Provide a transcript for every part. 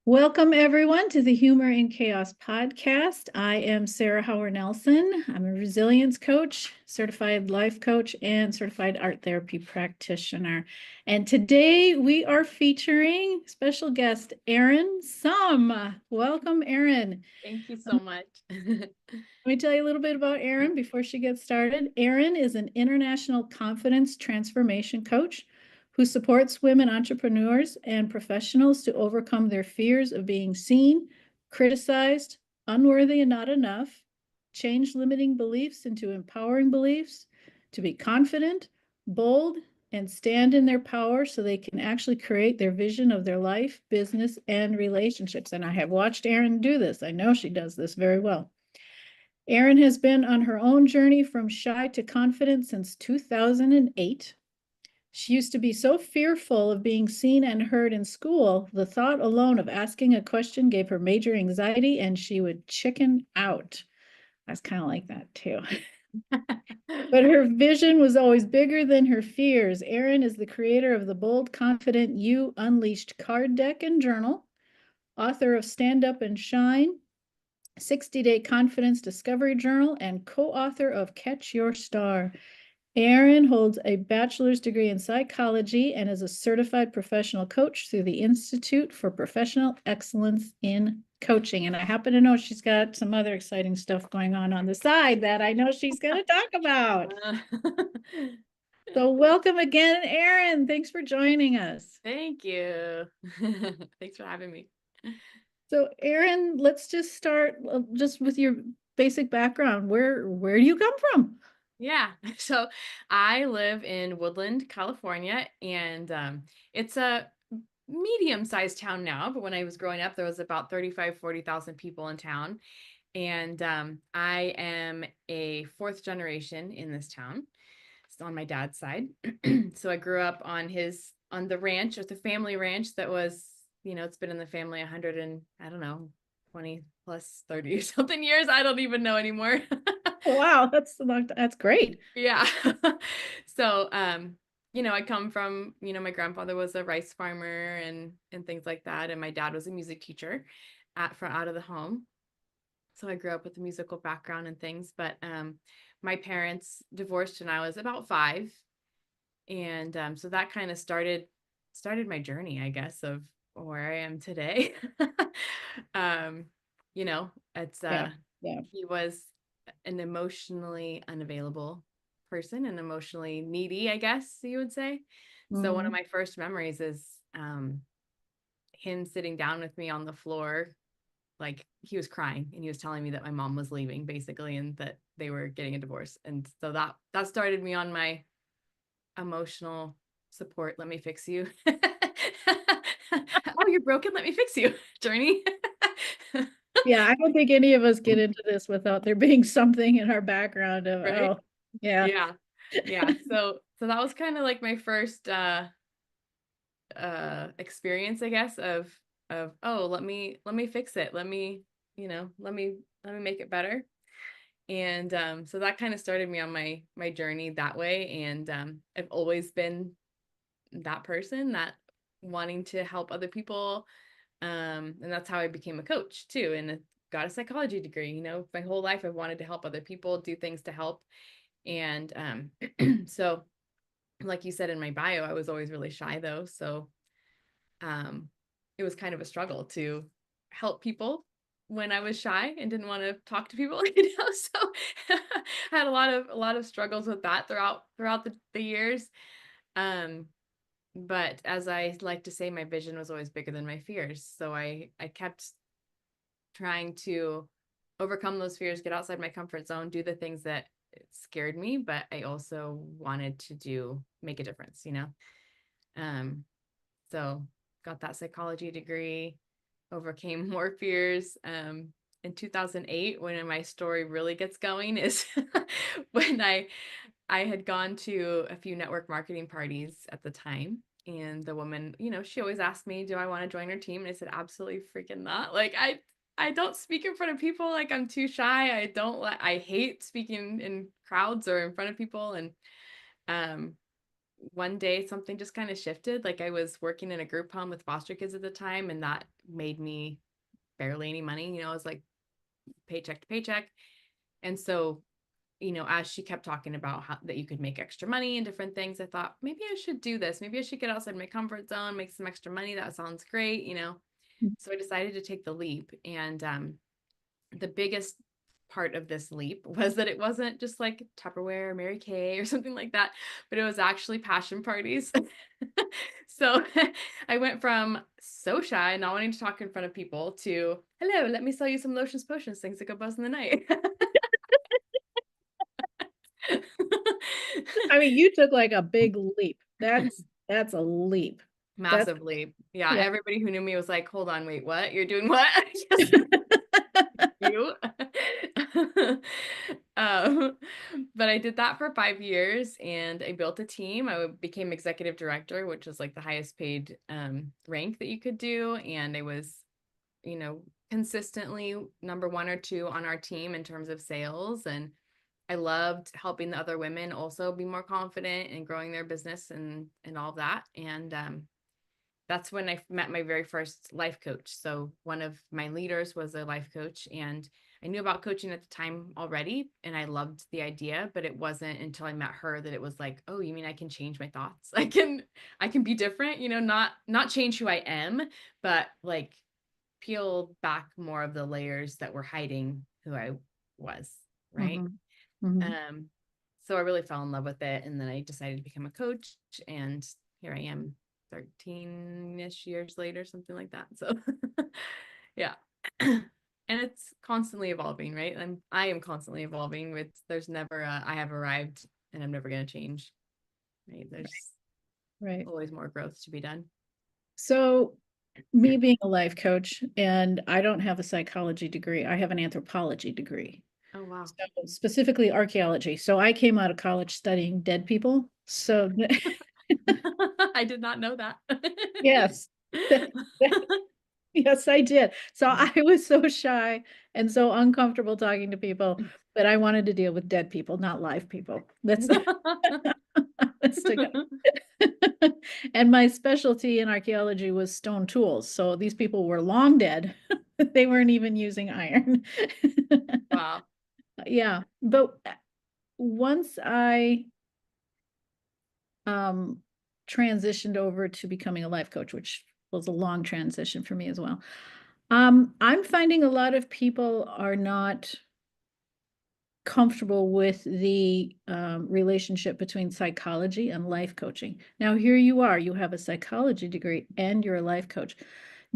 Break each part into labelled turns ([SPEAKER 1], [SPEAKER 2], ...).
[SPEAKER 1] Welcome, everyone, to the Humor in Chaos podcast. I am Sarah Howard Nelson. I'm a resilience coach, certified life coach, and certified art therapy practitioner. And today we are featuring special guest Erin Summ. Welcome, Erin.
[SPEAKER 2] Thank you so much.
[SPEAKER 1] Let me tell you a little bit about Erin before she gets started. Erin is an international confidence transformation coach who supports women entrepreneurs and professionals to overcome their fears of being seen, criticized, unworthy, and not enough, change limiting beliefs into empowering beliefs, to be confident, bold, and stand in their power so they can actually create their vision of their life, business, and relationships. And I have watched Erin do this. I know she does this very well. Erin has been on her own journey from shy to confident since 2008. She used to be so fearful of being seen and heard in school, the thought alone of asking a question gave her major anxiety and she would chicken out. I was kind of like that too. But her vision was always bigger than her fears. Erin is the creator of the Bold, Confident You Unleashed card deck and journal, author of Stand Up and Shine, 60-Day Confidence Discovery Journal, and co-author of Catch Your Star. Erin holds a bachelor's degree in psychology and is a certified professional coach through the Institute for Professional Excellence in Coaching. And I happen to know she's got some other exciting stuff going on the side that I know she's going to talk about. So welcome again, Erin. Thanks for joining us.
[SPEAKER 2] Thank you. Thanks for having me.
[SPEAKER 1] So Erin, let's just start just with your basic background. Where do you come from?
[SPEAKER 2] Yeah. So I live in Woodland, California, and it's a medium-sized town now, but when I was growing up, there was about 40,000 people in town. And I am a fourth generation in this town. It's on my dad's side. So I grew up on the ranch, with the family ranch that was, it's been in the family 100 and I don't know, 20 plus 30 or something years. I don't even know anymore.
[SPEAKER 1] Wow, that's great.
[SPEAKER 2] Yeah. So, I come from, my grandfather was a rice farmer and things like that. And my dad was a music teacher from out of the home. So I grew up with a musical background and things, but my parents divorced when I was about 5. And so that kind of started my journey, I guess, of where I am today. um, it's
[SPEAKER 1] Yeah, yeah.
[SPEAKER 2] he was an emotionally unavailable person and emotionally needy, I guess you would say. So one of
[SPEAKER 1] Mhm.
[SPEAKER 2] my first memories is him sitting down with me on the floor, like he was crying and he was telling me that my mom was leaving basically and that they were getting a divorce. And so that started me on my emotional support, let me fix you. Oh, you're broken, let me fix you journey.
[SPEAKER 1] Yeah, I don't think any of us get into this without there being something in our background of,
[SPEAKER 2] Right.
[SPEAKER 1] oh, yeah.
[SPEAKER 2] Yeah. Yeah. So that was kind of like my first experience, I guess, of oh, let me fix it, let me make it better. And so that kind of started me on my journey that way. And I've always been that person, that wanting to help other people. And that's how I became a coach too, and got a psychology degree. My whole life I've wanted to help other people, do things to help. And so like you said in my bio, I was always really shy though. So it was kind of a struggle to help people when I was shy and didn't want to talk to people. So I had a lot of struggles with that throughout the years. Um, but as I like to say, my vision was always bigger than my fears. So I kept trying to overcome those fears, get outside my comfort zone, do the things that scared me, but I also wanted to make a difference. Um, so got that psychology degree, overcame more fears. In 2008, when my story really gets going, is when I had gone to a few network marketing parties at the time. And the woman, she always asked me, do I want to join her team? And I said, absolutely freaking not. Like, I don't speak in front of people. Like, I'm too shy. I hate speaking in crowds or in front of people. And um, one day something just kind of shifted. Like I was working in a group home with foster kids at the time, and that made me barely any money. I was like paycheck to paycheck. And so, as she kept talking about how that you could make extra money and different things, I thought maybe I should do this. Maybe I should get outside my comfort zone, make some extra money. That sounds great. So I decided to take the leap. And the biggest part of this leap was that it wasn't just like Tupperware or Mary Kay or something like that, but it was actually passion parties. So I went from so shy, not wanting to talk in front of people, to hello, let me sell you some lotions, potions, things that go buzz in the night.
[SPEAKER 1] I mean, you took like a big leap. That's a leap. That's
[SPEAKER 2] Massive leap. Yeah,
[SPEAKER 1] yeah.
[SPEAKER 2] everybody who knew me was like, hold on, wait, what? You're doing what? Yes, you. um, but I did that for 5 years and I built a team. I became executive director, which is like the highest paid rank that you could do. And I was, consistently number one or two on our team in terms of sales. And I loved helping the other women also be more confident and growing their business and all that. And that's when I met my very first life coach. So one of my leaders was a life coach, and I knew about coaching at the time already, and I loved the idea, but it wasn't until I met her that it was like, oh, you mean I can change my thoughts? I can be different, not change who I am, but like peel back more of the layers that were hiding who I was, right?
[SPEAKER 1] Mhm. Mhm.
[SPEAKER 2] Um, so I really fell in love with it. And then I decided to become a coach. And here I am 13-ish years later, something like that. So yeah. And it's constantly evolving, right? I am constantly evolving with there's never I have arrived and I'm never going to change. Right. There's
[SPEAKER 1] Right.
[SPEAKER 2] always more growth to be done.
[SPEAKER 1] So me being a life coach, and I don't have a psychology degree, I have an anthropology degree.
[SPEAKER 2] Oh wow.
[SPEAKER 1] So specifically archaeology. So I came out of college studying dead people. So
[SPEAKER 2] I did not know that.
[SPEAKER 1] yes. Yes, I did. So I was so shy and so uncomfortable talking to people, but I wanted to deal with dead people, not live people. That's honest to God. And my specialty in archaeology was stone tools. So these people were long dead. They weren't even using iron.
[SPEAKER 2] Wow.
[SPEAKER 1] Yeah. But once I um transitioned over to becoming a life coach, which was a long transition for me as well. I'm finding a lot of people are not comfortable with the relationship between psychology and life coaching. Now, here you are, you have a psychology degree and you're a life coach.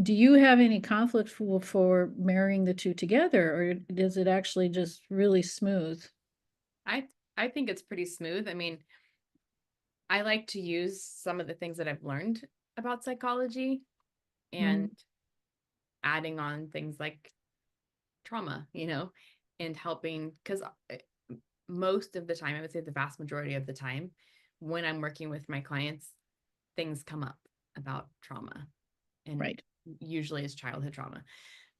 [SPEAKER 1] Do you have any conflict for marrying the two together, or is it actually just really smooth?
[SPEAKER 2] I I think it's pretty smooth. I mean, I like to use some of the things that I've learned about psychology and
[SPEAKER 1] Mm,
[SPEAKER 2] adding on things like trauma, and helping because most of the time, I would say the vast majority of the time, when I'm working with my clients, things come up about trauma and
[SPEAKER 1] right.
[SPEAKER 2] usually it's childhood trauma.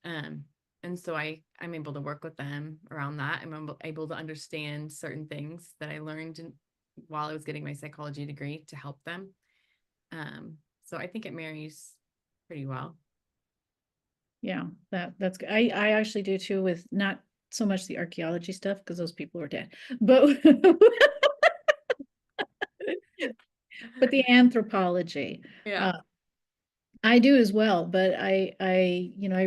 [SPEAKER 2] Um, and so I'm able to work with them around that. I'm able to understand certain things that I learned while I was getting my psychology degree to help them. So I think it marries pretty well.
[SPEAKER 1] Yeah, that's good. I actually do too, with not so much the archaeology stuff because those people are dead, but but the anthropology.
[SPEAKER 2] Yeah.
[SPEAKER 1] Uh, I do as well, but I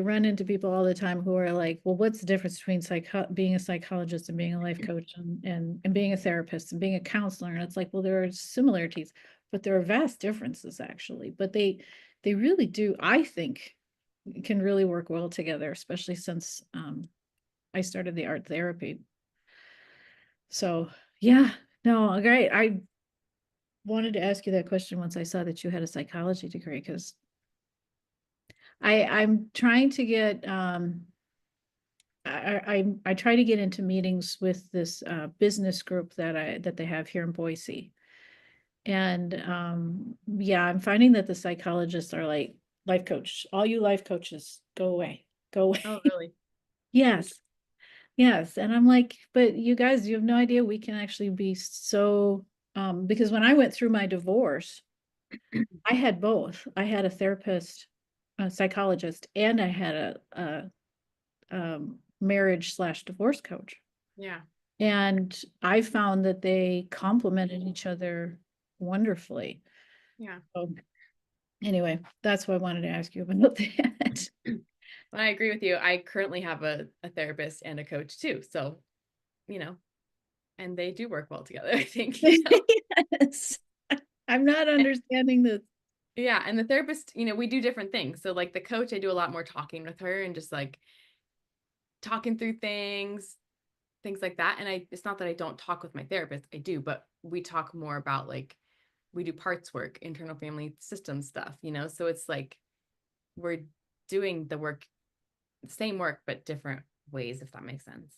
[SPEAKER 1] run into people all the time who are like, well, what's the difference between being a psychologist and being a life coach and being a therapist and being a counselor? And it's like, well, there are similarities, but there are vast differences actually. But they really do, I think, can really work well together, especially since I started the art therapy. So yeah, no, great. I wanted to ask you that question once I saw that you had a psychology degree because I'm trying to get I try to get into meetings with this business group that they have here in Boise. And yeah, I'm finding that the psychologists are like, life coach, all you life coaches, go away. Go away.
[SPEAKER 2] Oh, really?
[SPEAKER 1] Yes. Yes. And I'm like, but you guys, you have no idea we can actually be so Because when I went through my divorce, I had both. I had a therapist, a psychologist, and I had a marriage slash divorce coach.
[SPEAKER 2] Yeah.
[SPEAKER 1] And I found that they complemented each other wonderfully.
[SPEAKER 2] Yeah.
[SPEAKER 1] So anyway, that's what I wanted to ask you about that.
[SPEAKER 2] But I agree with you. I currently have a therapist and a coach too. So, you know, and they do work well together, I think, you know.
[SPEAKER 1] Yes. I'm not understanding this.
[SPEAKER 2] Yeah, and the therapist, we do different things. So like the coach, I do a lot more talking with her and just like talking through things like that. And it's not that I don't talk with my therapist, I do, but we talk more about like we do parts work, internal family system stuff, So it's like we're doing the work, same work, but different ways, if that makes sense.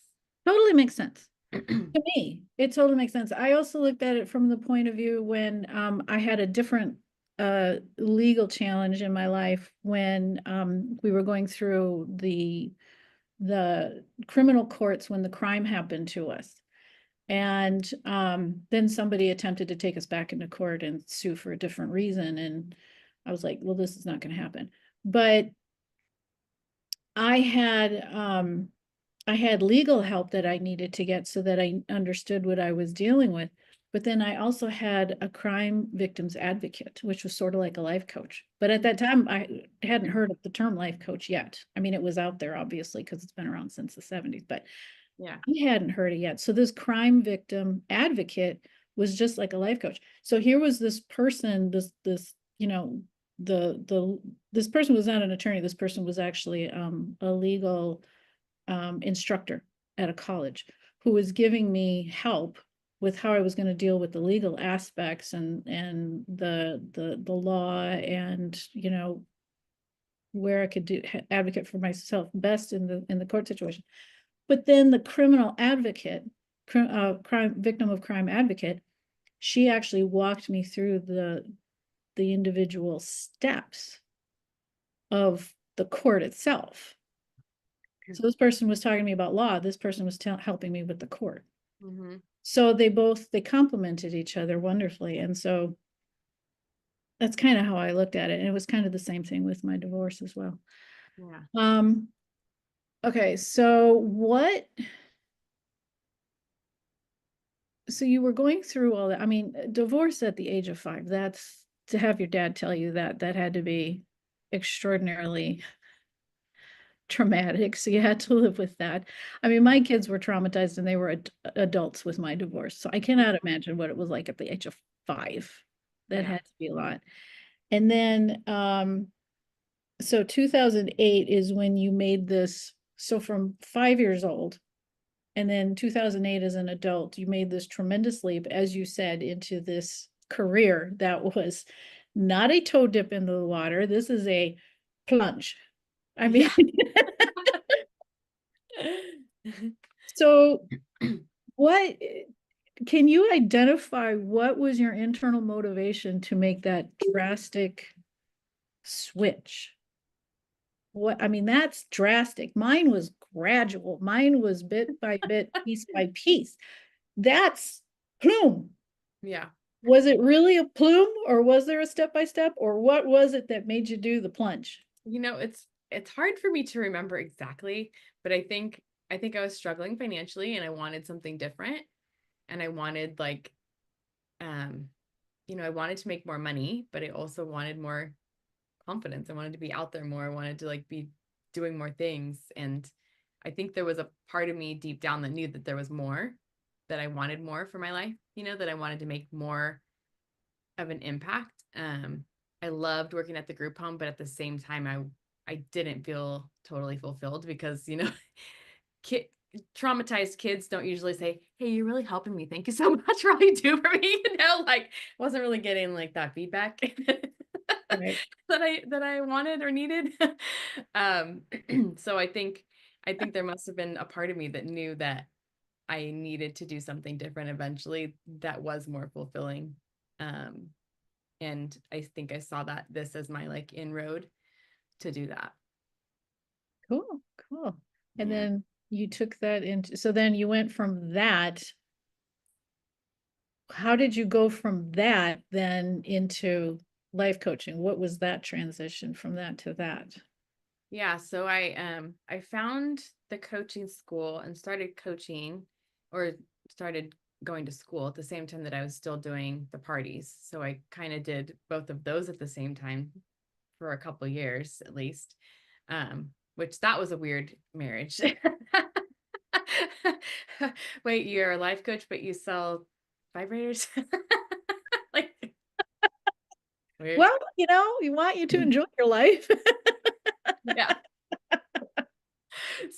[SPEAKER 1] Totally makes sense. To me, it totally makes sense. I also looked at it from the point of view when I had a different legal challenge in my life when we were going through the criminal courts when the crime happened to us. And then somebody attempted to take us back into court and sue for a different reason. And I was like, well, this is not going to happen. But I had I had legal help that I needed to get so that I understood what I was dealing with. But then I also had a crime victims advocate, which was sort of like a life coach. But at that time, I hadn't heard of the term life coach yet. I mean, it was out there, obviously, because it's been around since the 70s, but
[SPEAKER 2] Yeah.
[SPEAKER 1] I hadn't heard it yet. So this crime victim advocate was just like a life coach. So here was this person, the this person was not an attorney. This person was actually a legal instructor at a college who was giving me help with how I was going to deal with the legal aspects and the law and where I could advocate for myself best in the court situation. But then the criminal advocate, crime victim of crime advocate, she actually walked me through the individual steps of the court itself. So this person was talking to me about law. This person was helping me with the court.
[SPEAKER 2] Mm-hmm.
[SPEAKER 1] So they complemented each other wonderfully. And so that's kind of how I looked at it. And it was kind of the same thing with my divorce as well.
[SPEAKER 2] Yeah.
[SPEAKER 1] Um, okay, so you were going through all that. I mean, divorce at the age of 5, that's to have your dad tell you that had to be extraordinarily traumatic. So you had to live with that. I mean, my kids were traumatized and they were adults with my divorce. So I cannot imagine what it was like at the age of 5. That
[SPEAKER 2] Yeah.
[SPEAKER 1] had to be a lot. And then, so 2008 is when you made this. So from 5 years old, and then 2008 as an adult, you made this tremendous leap, as you said, into this career that was not a toe dip into the water. This is a plunge. I mean,
[SPEAKER 2] Yeah.
[SPEAKER 1] so what can you identify what was your internal motivation to make that drastic switch? What I mean, that's drastic. Mine was gradual. Mine was bit by bit, piece by piece. That's plume.
[SPEAKER 2] Yeah.
[SPEAKER 1] Was it really a plume or was there a step by step or what was it that made you do the plunge?
[SPEAKER 2] It's hard for me to remember exactly, but I think I was struggling financially and I wanted something different. And I wanted like um, I wanted to make more money, but I also wanted more confidence. I wanted to be out there more. I wanted to like be doing more things. And I think there was a part of me deep down that knew that there was more, that I wanted more for my life, that I wanted to make more of an impact. I loved working at the group home, but at the same time, I didn't feel totally fulfilled because, kid traumatized kids don't usually say, "Hey, you're really helping me. Thank you so much for all you do for me." Like wasn't really getting like that feedback
[SPEAKER 1] Right.
[SPEAKER 2] that I wanted or needed. um, so I think there must have been a part of me that knew that I needed to do something different eventually that was more fulfilling. Um, and I think I saw that this as my like inroad to do that.
[SPEAKER 1] Cool. Cool. And
[SPEAKER 2] Yeah.
[SPEAKER 1] then you took that into, so then you went from that how did you go from that then into life coaching? What was that transition from that to that?
[SPEAKER 2] Yeah, so I found the coaching school and started coaching, or started going to school at the same time that I was still doing the parties. So I kind of did both of those at the same time for a couple years at least. Which that was a weird marriage. Wait, you're a life coach, but you sell vibrators? Like weird.
[SPEAKER 1] Well, we want you to enjoy your life.
[SPEAKER 2] Yeah.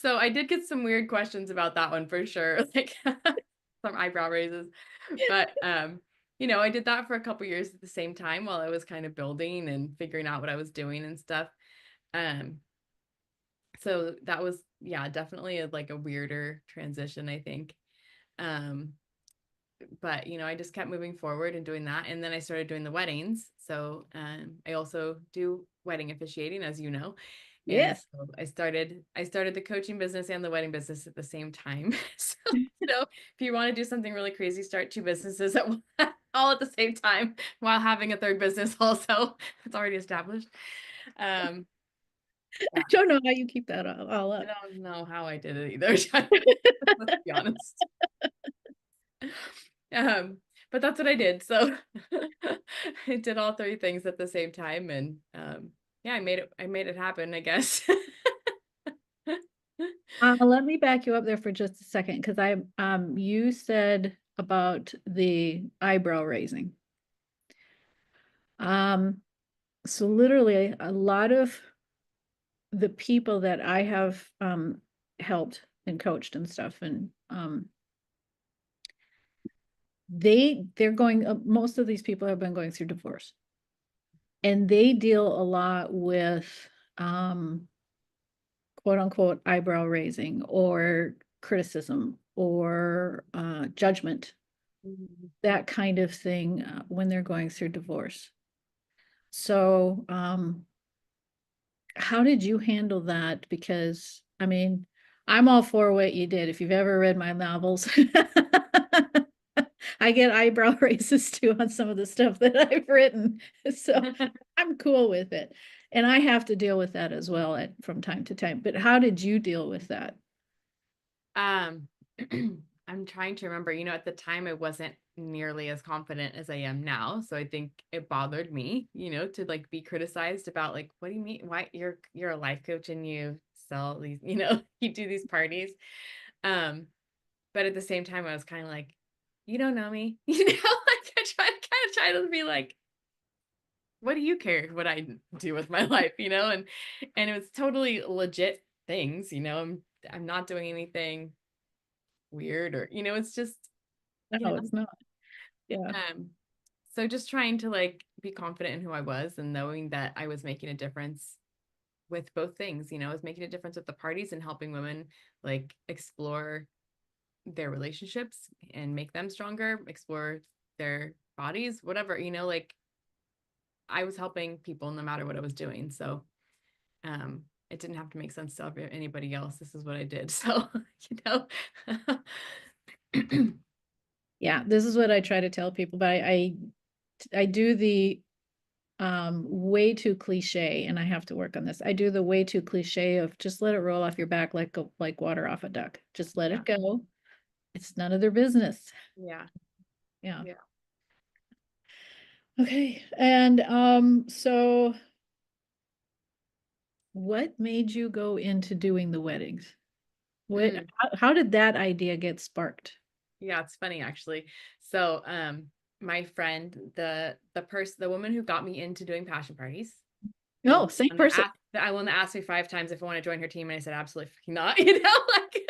[SPEAKER 2] So I did get some weird questions about that one for sure, like some eyebrow raises. But I did that for a couple years at the same time while I was kind of building and figuring out what I was doing and stuff. Um, so that was, yeah, definitely like a weirder transition, I think. Um, but I just kept moving forward and doing that, and then I started doing the weddings. So I also do wedding officiating, as you know. And
[SPEAKER 1] Yes.
[SPEAKER 2] so I started the coaching business and the wedding business at the same time. So if you want to do something really crazy, start two businesses all at the same time while having a third business also. It's already established. um
[SPEAKER 1] I
[SPEAKER 2] yeah,
[SPEAKER 1] don't know how you keep that all
[SPEAKER 2] I
[SPEAKER 1] up.
[SPEAKER 2] don't know how I did it either. Let's be honest. Um, but that's what I did. So I did all three things at the same time, and yeah, I made it happen, I guess.
[SPEAKER 1] Let me back you up there for just a second, because you said about the eyebrow raising. Um, so literally a lot of the people that I have helped and coached and stuff, and they're going most of these people have been going through divorce, and they deal a lot with um quote unquote eyebrow raising or criticism or judgment,
[SPEAKER 2] Mhm.
[SPEAKER 1] that kind of thing, when they're going through divorce. So how did you handle that? Because I mean, I'm all for what you did. If you've ever read my novels, I get eyebrow raises too on some of the stuff that I've written. So I'm cool with it. And I have to deal with that as well from time to time. But how did you deal with that?
[SPEAKER 2] Um, I'm trying to remember, at the time I wasn't nearly as confident as I am now. So I think it bothered me, to like be criticized about like, what do you mean? Why you're a life coach and you sell these, you do these parties. Um, but at the same time I was kind of like, you don't know me, like I try to be like, what do you care what I do with my life, and it was totally legit things, I'm not doing anything weird or it's just you
[SPEAKER 1] No,
[SPEAKER 2] know
[SPEAKER 1] it's not. Yeah.
[SPEAKER 2] um so just trying to like be confident in who I was and knowing that I was making a difference with both things. I was making a difference with the parties and helping women like explore their relationships and make them stronger, explore their bodies, whatever, like I was helping people no matter what I was doing. So it didn't have to make sense to anybody else. This is what I did. So you know
[SPEAKER 1] Yeah, this is what I try to tell people, but I do the way too cliche, and I have to work on this. I do the way too cliche of just let it roll off your back like water off a duck. Just let
[SPEAKER 2] yeah,
[SPEAKER 1] it go. It's none of their business.
[SPEAKER 2] yeah,
[SPEAKER 1] Yeah.
[SPEAKER 2] yeah.
[SPEAKER 1] Okay. And so what made you go into doing the weddings?
[SPEAKER 2] Mm.
[SPEAKER 1] How did that idea get sparked?
[SPEAKER 2] Yeah, it's funny actually. So, my friend, the woman who got me into doing passion parties, the
[SPEAKER 1] Oh, same
[SPEAKER 2] one that
[SPEAKER 1] person.
[SPEAKER 2] asked, the one that asked me 5 times if I want to join her team, and I said absolutely fucking not. Like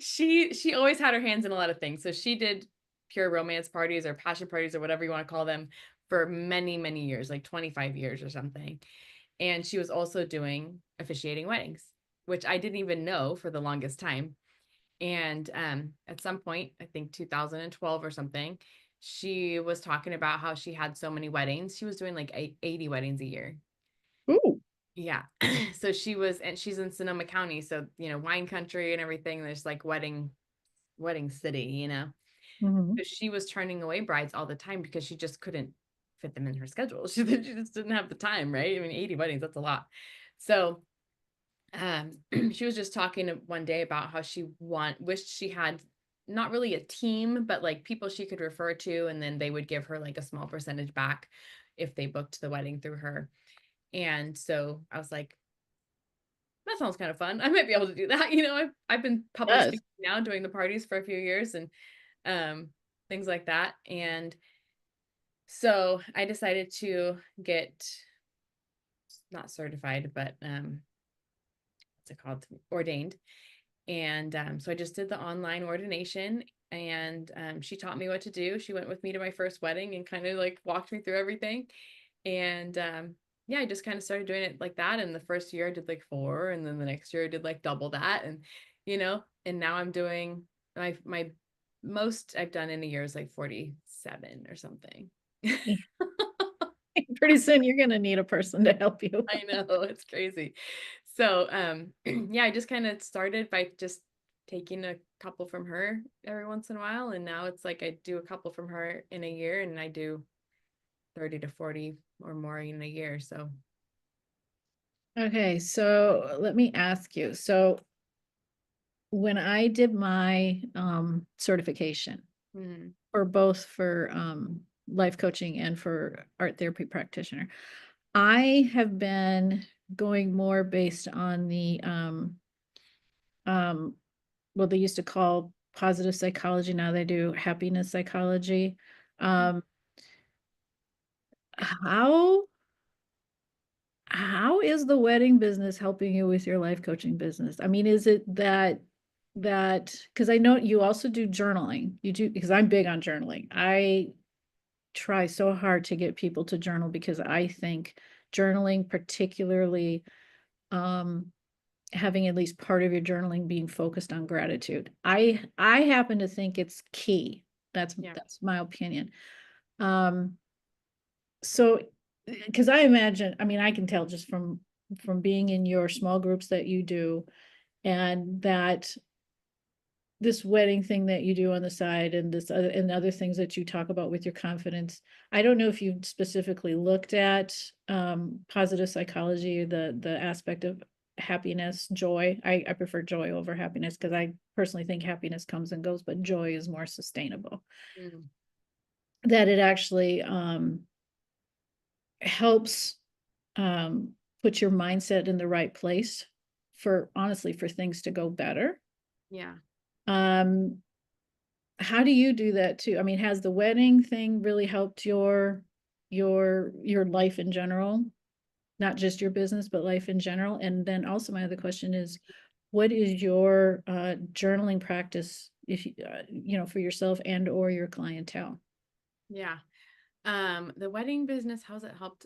[SPEAKER 2] she always had her hands in a lot of things. So she did pure romance parties or passion parties or whatever you want to call them for many, many years, like 25 years or something. And she was also doing officiating weddings, which I didn't even know for the longest time. And at some point, I think 2012 or something, she was talking about how she had so many weddings. She was doing like 80 weddings a year.
[SPEAKER 1] Ooh.
[SPEAKER 2] Yeah. So and she's in Sonoma County. So, wine country and everything. There's like wedding city.
[SPEAKER 1] Mhm.
[SPEAKER 2] So she was turning away brides all the time because she just couldn't fit them in her schedule. She just didn't have the time, right? I mean, 80 weddings, that's a lot. So she was just talking one day about how wished she had not really a team, but like people she could refer to, and then they would give her like a small percentage back if they booked the wedding through her. And so I was like, that sounds kind of fun. I might be able to do that. I've been public
[SPEAKER 1] Yes.
[SPEAKER 2] speaking now, doing the parties for a few years, and um things like that. And so I decided to get, not certified, but what's it called? Ordained. And so I just did the online ordination, and she taught me what to do. She went with me to my first wedding and kind of like walked me through everything. And yeah, I just kind of started doing it like that. And the first year I did like 4, and then the next year I did like double that. And now I'm doing my most I've done in a year is like 47 or something.
[SPEAKER 1] Pretty soon you're gonna need a person to help you.
[SPEAKER 2] I know, it's crazy. So, yeah, I just kind of started by just taking a couple from her every once in a while, and now it's like I do a couple from her in a year, and I do 30 to 40 or more in a year. So,
[SPEAKER 1] Okay, so let me ask you. So when I did my certification
[SPEAKER 2] mm,
[SPEAKER 1] for both for life coaching and for art therapy practitioner, I have been going more based on the um what they used to call positive psychology. Now they do happiness psychology. Um, how how is the wedding business helping you with your life coaching business? I mean, is it that because I know you also do journaling. You do because I'm big on journaling. I try so hard to get people to journal because I think journaling, particularly um having at least part of your journaling being focused on gratitude. I happen to think it's key.
[SPEAKER 2] yeah,
[SPEAKER 1] That's my opinion. Um so because I imagine, I mean, I can tell just from being in your small groups that you do and that this wedding thing that you do on the side and this other and other things that you talk about with your confidence. I don't know if you specifically looked at positive psychology, the aspect of happiness, joy. I prefer joy over happiness because I personally think happiness comes and goes, but joy is more sustainable.
[SPEAKER 2] mm,
[SPEAKER 1] That it actually helps um put your mindset in the right place for honestly for things to go better.
[SPEAKER 2] yeah,
[SPEAKER 1] Um How do you do that too? I mean, has the wedding thing really helped your life in general? Not just your business, but life in general? And then also my other question is, what is your journaling practice if for yourself and or your clientele?
[SPEAKER 2] yeah. The wedding business, how has it helped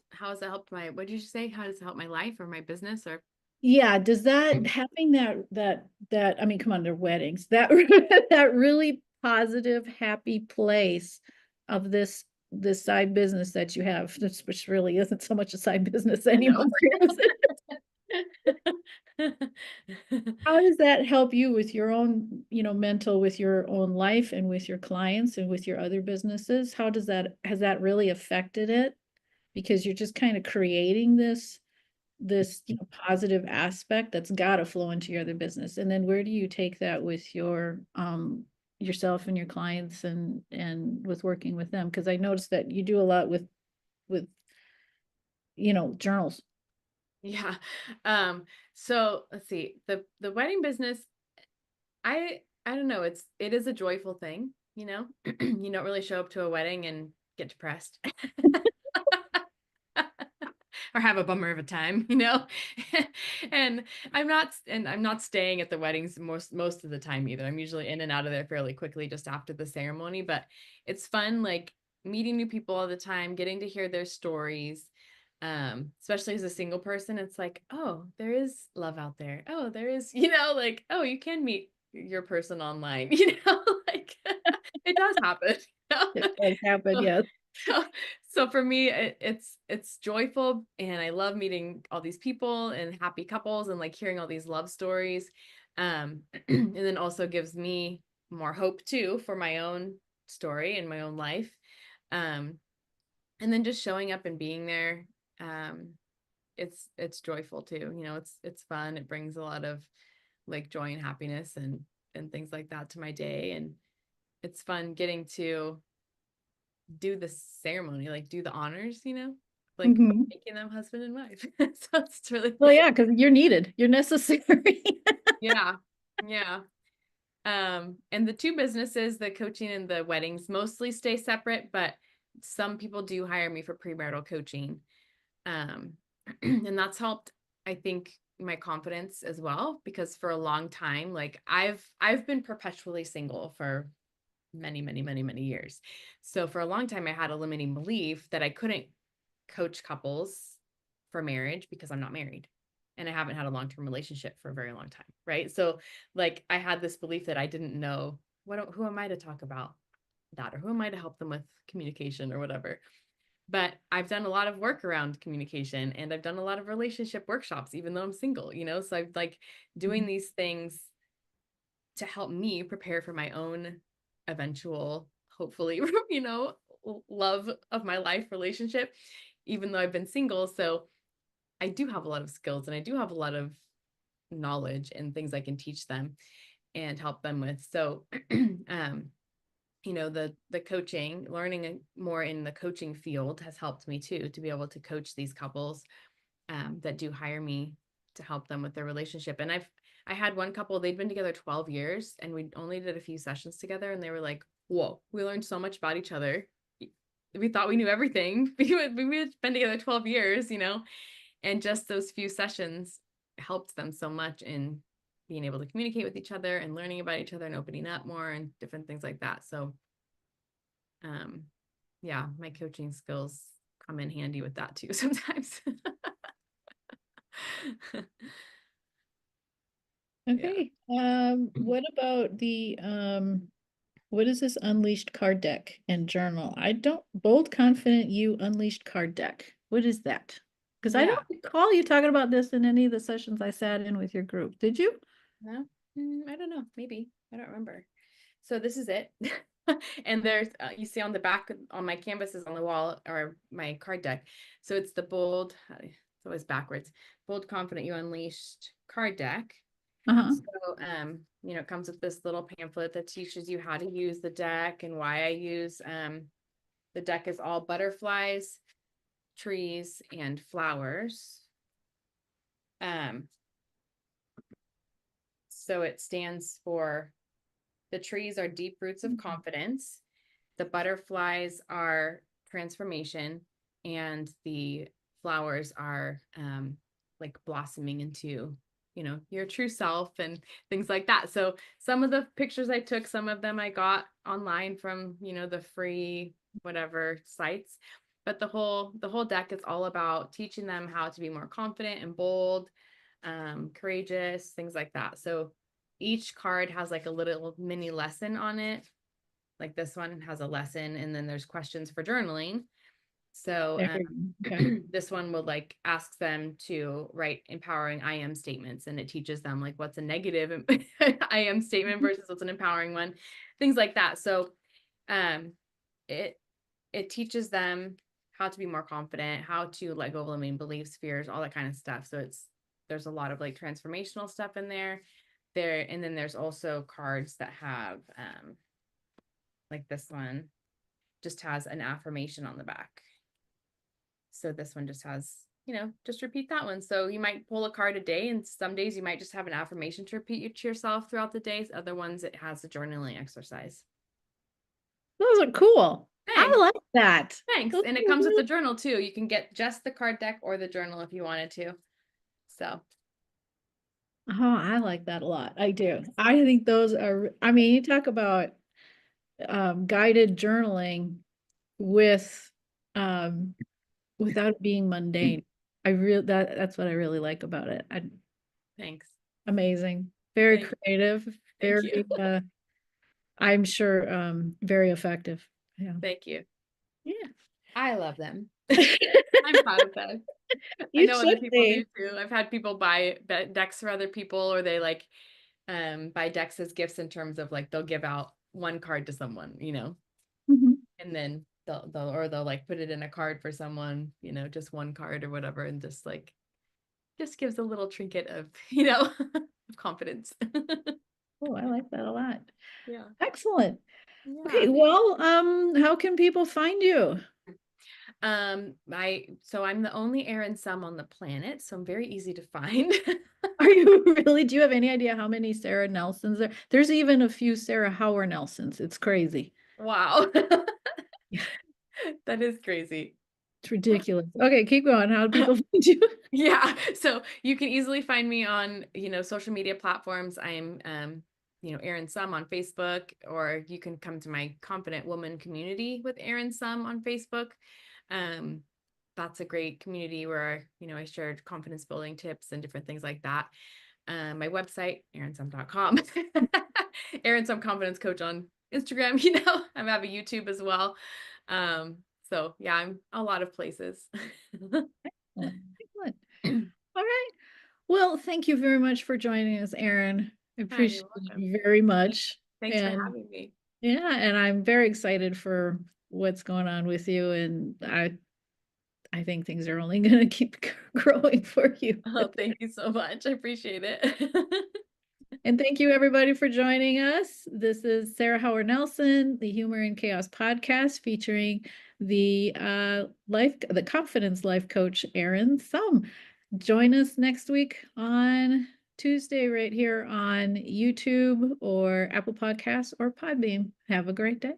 [SPEAKER 2] what did you say? How does it help my life or my business or
[SPEAKER 1] Yeah, does that having that I mean, come on, they're weddings. That that really positive, happy place of this side business that you have, which really isn't so much a side business
[SPEAKER 2] I know.
[SPEAKER 1] anymore, is it? How does that help you with your own, mental, with your own life and with your clients and with your other businesses? How does that has that really affected it? Because you're just kind of creating this positive aspect that's got to flow into your other business. And then where do you take that with your yourself and your clients and with working with them? Because I noticed that you do a lot with journals.
[SPEAKER 2] Yeah. So let's see. The wedding business, I don't know, it is a joyful thing, you know? You don't really show up to a wedding and get depressed. Or have a bummer of a time, you know? And I'm not staying at the weddings most of the time either. I'm usually in and out of there fairly quickly just after the ceremony, but it's fun like meeting new people all the time, getting to hear their stories. Especially as a single person, it's like, oh, there is love out there. Oh, there is, like, oh, you can meet your person online, like it does happen. you
[SPEAKER 1] It
[SPEAKER 2] know?
[SPEAKER 1] does happen, yes.
[SPEAKER 2] So, so for me, it's joyful, and I love meeting all these people and happy couples, and like hearing all these love stories. And then also gives me more hope too for my own story in my own life. Um, and then just showing up and being there. It's joyful too. It's fun. It brings a lot of like joy and happiness and things like that to my day. And it's fun getting to do the ceremony, like do the honors, like
[SPEAKER 1] Mhm.
[SPEAKER 2] making them husband and wife. So it's really,
[SPEAKER 1] Well, yeah, because you're needed. You're necessary.
[SPEAKER 2] yeah. Yeah. And the two businesses, the coaching and the weddings, mostly stay separate, but some people do hire me for premarital coaching. Um, and that's helped, I think, my confidence as well, because for a long time, like I've been perpetually single for many, many, many, many years. So for a long time, I had a limiting belief that I couldn't coach couples for marriage because I'm not married and I haven't had a long-term relationship for a very long time, right? So like I had this belief that I didn't know who am I to talk about that, or who am I to help them with communication or whatever. But I've done a lot of work around communication, and I've done a lot of relationship workshops even though I'm single, so I've like doing these things to help me prepare for my own eventual, hopefully, love of my life relationship, even though I've been single. So I do have a lot of skills and I do have a lot of knowledge and things I can teach them and help them with. So, the coaching, learning more in the coaching field has helped me too, to be able to coach these couples that do hire me to help them with their relationship. And I had one couple, they'd been together 12 years and we only did a few sessions together, and they were like, whoa, we learned so much about each other. We thought we knew everything. We had been together 12 years, and just those few sessions helped them so much in being able to communicate with each other and learning about each other and opening up more and different things like that. So, yeah, my coaching skills come in handy with that too sometimes. Yeah.
[SPEAKER 1] Okay. What about what is this unleashed card deck and journal? I don't bold confident you unleashed card deck. What is that? Because I don't
[SPEAKER 2] Yeah.
[SPEAKER 1] recall you talking about this in any of the sessions I sat in with your group. Did you?
[SPEAKER 2] No, I don't know. Maybe. I don't remember. So this is it. And there's, you see on the back on my canvases on the wall, or my card deck. So it's the bold, it's always backwards, bold, confident, you unleashed card deck.
[SPEAKER 1] Uh-huh.
[SPEAKER 2] So, it comes with this little pamphlet that teaches you how to use the deck and why I use, the deck is all butterflies, trees, and flowers. Um, so it stands for, the trees are deep roots of confidence, the butterflies are transformation, and the flowers are like blossoming into your true self and things like that. So some of the pictures I took, some of them I got online from the free whatever sites, but the whole deck is all about teaching them how to be more confident and bold, courageous, things like that. So each card has like a little mini lesson on it. Like this one has a lesson, and then there's questions for journaling. So
[SPEAKER 1] There you go. Okay.
[SPEAKER 2] this one will like ask them to write empowering I am statements, and it teaches them like what's a negative I am statement versus what's an empowering one, things like that. So um, it it teaches them how to be more confident, how to let go of limiting beliefs, fears, all that kind of stuff. So there's a lot of like transformational stuff in there. And then there's also cards that have like this one just has an affirmation on the back. So this one just has, just repeat that one. So you might pull a card a day, and some days you might just have an affirmation to repeat to yourself throughout the days. Other ones, it has a journaling exercise.
[SPEAKER 1] Those are cool. I
[SPEAKER 2] Thanks.
[SPEAKER 1] like that.
[SPEAKER 2] Thanks.
[SPEAKER 1] Those
[SPEAKER 2] And it
[SPEAKER 1] are
[SPEAKER 2] comes with the
[SPEAKER 1] really-
[SPEAKER 2] journal too. You can get just the card deck or the journal if you wanted to. So
[SPEAKER 1] Oh, I like that a lot. I do. I think those are, I mean, you talk about guided journaling with um without it being mundane. That's what I really like about it.
[SPEAKER 2] thanks.
[SPEAKER 1] Amazing. Very
[SPEAKER 2] Thank,
[SPEAKER 1] creative,
[SPEAKER 2] thank you.
[SPEAKER 1] very I'm sure very effective. Yeah.
[SPEAKER 2] Thank you.
[SPEAKER 1] Yeah.
[SPEAKER 2] I love them. I'm proud of them. I
[SPEAKER 1] You
[SPEAKER 2] know other
[SPEAKER 1] should
[SPEAKER 2] people do
[SPEAKER 1] be.
[SPEAKER 2] too. I've had people buy decks for other people, or they like buy decks as gifts, in terms of like they'll give out one card to someone.
[SPEAKER 1] Mhm.
[SPEAKER 2] And then they'll like put it in a card for someone, just one card or whatever, and just gives a little trinket of, of confidence.
[SPEAKER 1] Oh, I like that a lot.
[SPEAKER 2] Yeah.
[SPEAKER 1] Excellent. Okay,
[SPEAKER 2] Yeah.
[SPEAKER 1] well, how can people find you?
[SPEAKER 2] I'm the only Erin Summ on the planet, so I'm very easy to find.
[SPEAKER 1] Are you really? Do you have any idea how many Sarah Nelsons there? There's even a few Sarah Howard Nelsons. It's crazy.
[SPEAKER 2] Wow.
[SPEAKER 1] Yeah,
[SPEAKER 2] That is crazy.
[SPEAKER 1] it's ridiculous. Okay, keep going. How do people find you?
[SPEAKER 2] Yeah. So you can easily find me on, social media platforms. I am, Erin Summ on Facebook, or you can come to my Confident Woman community with Erin Summ on Facebook. Um, that's a great community where, I shared confidence building tips and different things like that. My website, erinsumm.com. Erin Summ Confidence Coach on Instagram, I have a YouTube as well. So yeah, I'm a lot of places.
[SPEAKER 1] Excellent. Excellent. All right. Well, thank you very much for joining us, Erin. I
[SPEAKER 2] Hi,
[SPEAKER 1] appreciate
[SPEAKER 2] you're welcome.
[SPEAKER 1] it very much.
[SPEAKER 2] Thanks for
[SPEAKER 1] And
[SPEAKER 2] having me.
[SPEAKER 1] yeah, and I'm very excited for what's going on with you. And I think things are only going to keep growing for you.
[SPEAKER 2] Oh, thank you so much. I appreciate it.
[SPEAKER 1] And thank you everybody for joining us. This is Sarah Howard Nelson, the Humor and Chaos podcast featuring the confidence life coach Erin Summ. Join us next week on Tuesday right here on YouTube or Apple Podcasts or Podbean. Have a great day.